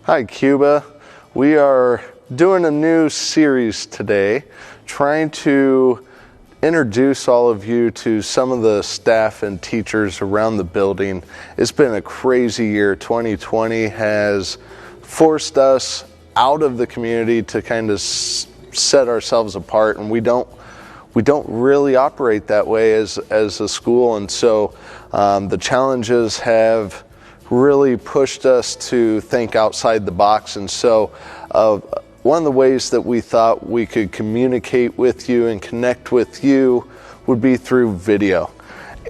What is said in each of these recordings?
Hi, Cuba. We are doing a new series today, trying to introduce all of you to some of the staff and teachers around the building. It's been a crazy year. 2020 has forced us out of the community to kind of set ourselves apart, and we don't really operate that way as a school, and so the challenges have really pushed us to think outside the box. And so one of the ways that we thought we could communicate with you and connect with you would be through video.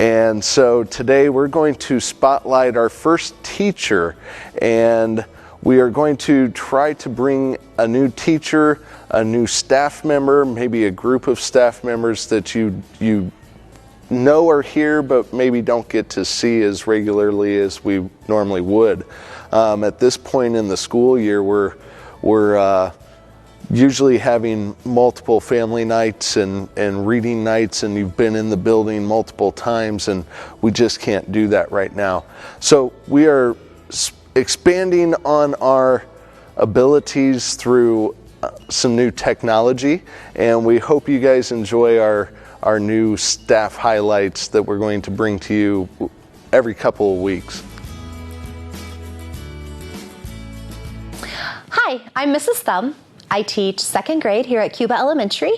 And so today we're going to spotlight our first teacher, and we are going to try to bring a new teacher, a new staff member, maybe a group of staff members that you know are here but maybe don't get to see as regularly as we normally would. At this point in the school year, we're usually having multiple family nights and reading nights, and you've been in the building multiple times, and we just can't do that right now. So we are expanding on our abilities through some new technology, and we hope you guys enjoy our new staff highlights that we're going to bring to you every couple of weeks. Hi, I'm Mrs. Thum. I teach second grade here at Cuba Elementary.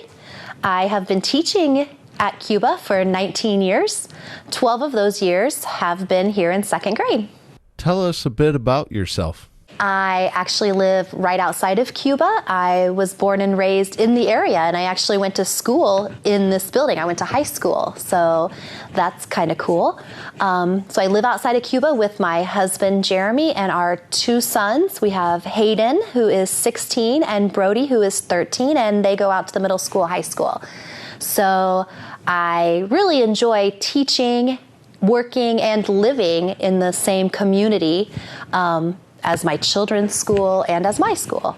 I have been teaching at Cuba for 19 years. 12 of those years have been here in second grade. Tell us a bit about yourself. I actually live right outside of Cuba. I was born and raised in the area, and I actually went to school in this building. I went to high school, so that's kind of cool. So I live outside of Cuba with my husband, Jeremy, and our two sons. We have Hayden, who is 16, and Brody, who is 13, and they go out to the middle school, high school. So I really enjoy teaching, working, and living in the same community as my children's school and as my school.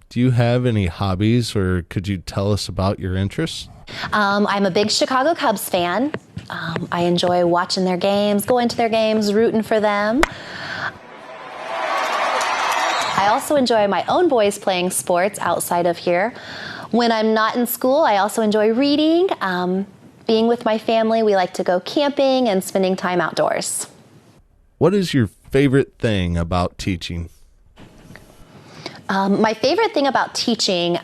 Do you have any hobbies, or could you tell us about your interests? I'm a big Chicago Cubs fan. I enjoy watching their games, going to their games, rooting for them. I also enjoy my own boys playing sports outside of here. When I'm not in school, I also enjoy reading. Being with my family, we like to go camping and spending time outdoors. What is your favorite thing about teaching? My favorite thing about teaching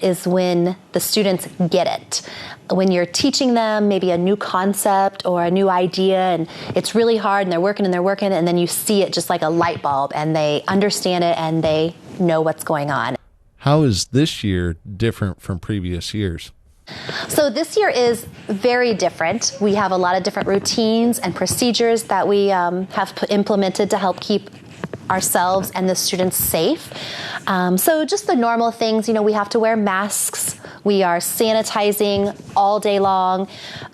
is when the students get it. When you're teaching them maybe a new concept or a new idea, and it's really hard, and they're working, and then you see it just like a light bulb, and they understand it and they know what's going on. How is this year different from previous years? So this year is very different. We have a lot of different routines and procedures that we have implemented to help keep ourselves and the students safe. So just the normal things, we have to wear masks. We are sanitizing all day long.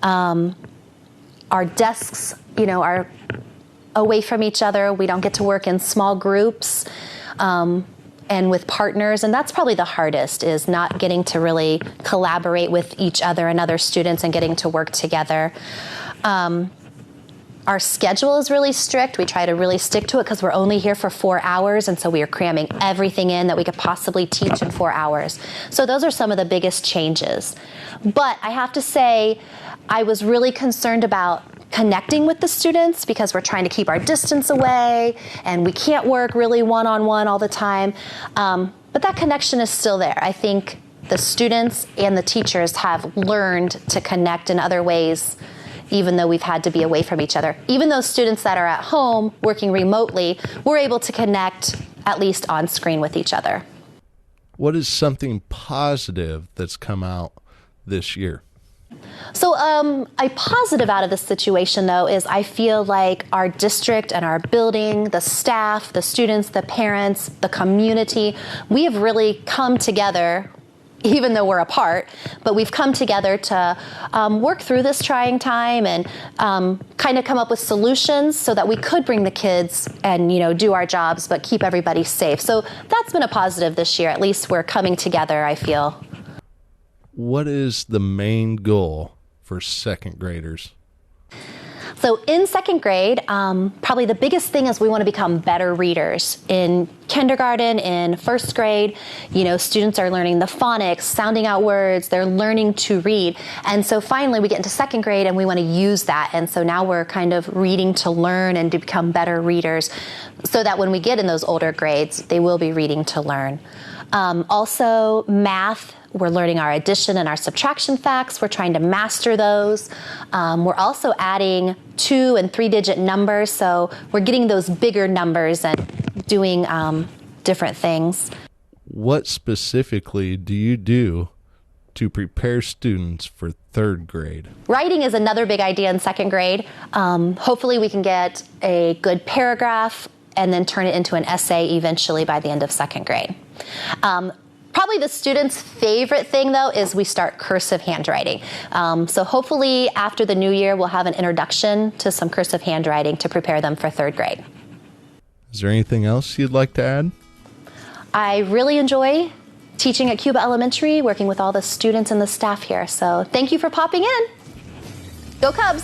Our desks, are away from each other. We don't get to work in small groups. And with partners, and that's probably the hardest, is not getting to really collaborate with each other and other students and getting to work together. Our schedule is really strict. We try to really stick to it because we're only here for 4 hours, and so we are cramming everything in that we could possibly teach in 4 hours. So those are some of the biggest changes. But I have to say, I was really concerned about connecting with the students because we're trying to keep our distance away and we can't work really one-on-one all the time. But that connection is still there. I think the students and the teachers have learned to connect in other ways, even though we've had to be away from each other. Even those students that are at home working remotely, we're able to connect at least on screen with each other. What is something positive that's come out this year? So a positive out of this situation, though, is I feel like our district and our building, the staff, the students, the parents, the community, we have really come together, even though we're apart, but we've come together to work through this trying time and kind of come up with solutions so that we could bring the kids and, do our jobs, but keep everybody safe. So that's been a positive this year. At least we're coming together, I feel. What is the main goal for second graders? So in second grade, probably the biggest thing is we want to become better readers. In kindergarten, in first grade, students are learning the phonics, sounding out words, they're learning to read. And so finally we get into second grade and we want to use that. And so now we're kind of reading to learn and to become better readers so that when we get in those older grades, they will be reading to learn. Also, math. We're learning our addition and our subtraction facts. We're trying to master those. We're also adding 2- and 3-digit numbers, so we're getting those bigger numbers and doing different things. What specifically do you do to prepare students for third grade? Writing is another big idea in second grade. Hopefully we can get a good paragraph and then turn it into an essay eventually by the end of second grade. Probably the students' favorite thing, though, is we start cursive handwriting. So hopefully after the new year, we'll have an introduction to some cursive handwriting to prepare them for third grade. Is there anything else you'd like to add? I really enjoy teaching at Cuba Elementary, working with all the students and the staff here. So thank you for popping in. Go Cubs!